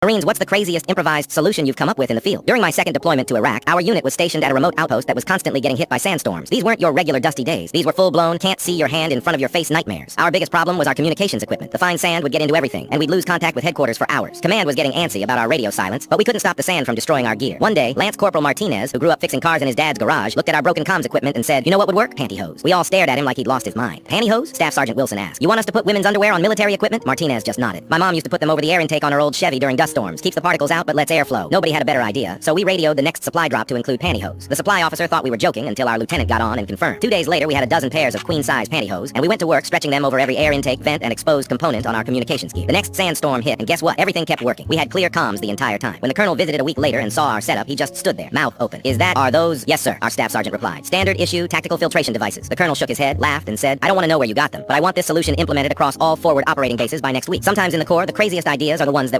Marines, what's the craziest improvised solution you've come up with in the field? During my second deployment to Iraq, our unit was stationed at a remote outpost that was constantly getting hit by sandstorms. These weren't your regular dusty days. These were full-blown, can't-see-your-hand-in-front-of-your-face nightmares. Our biggest problem was our communications equipment. The fine sand would get into everything, and we'd lose contact with headquarters for hours. Command was getting antsy about our radio silence, but we couldn't stop the sand from destroying our gear. One day, Lance Corporal Martinez, who grew up fixing cars in his dad's garage, looked at our broken comms equipment and said, "You know what would work? Pantyhose." We all stared at him like he'd lost his mind. "Pantyhose?" Staff Sergeant Wilson asked. "You want us to put women's underwear on military equipment?" Martinez just nodded. "My mom used to put them over the air intake on her old Chevy during dust storms. Keeps the particles out but lets air flow." Nobody had a better idea, so we radioed the next supply drop to include pantyhose. The supply officer thought we were joking until our lieutenant got on and confirmed. 2 days later, we had a dozen pairs of queen-size pantyhose, and we went to work stretching them over every air intake, vent, and exposed component on our communications gear. The next sandstorm hit, and guess what? Everything kept working. We had clear comms the entire time. When the colonel visited a week later and saw our setup, he just stood there, mouth open. Are those?" "Yes, sir," our staff sergeant replied. "Standard issue tactical filtration devices." The colonel shook his head, laughed, and said, "I don't want to know where you got them, but I want this solution implemented across all forward operating bases by next week. Sometimes in the Corps, the craziest ideas are the ones that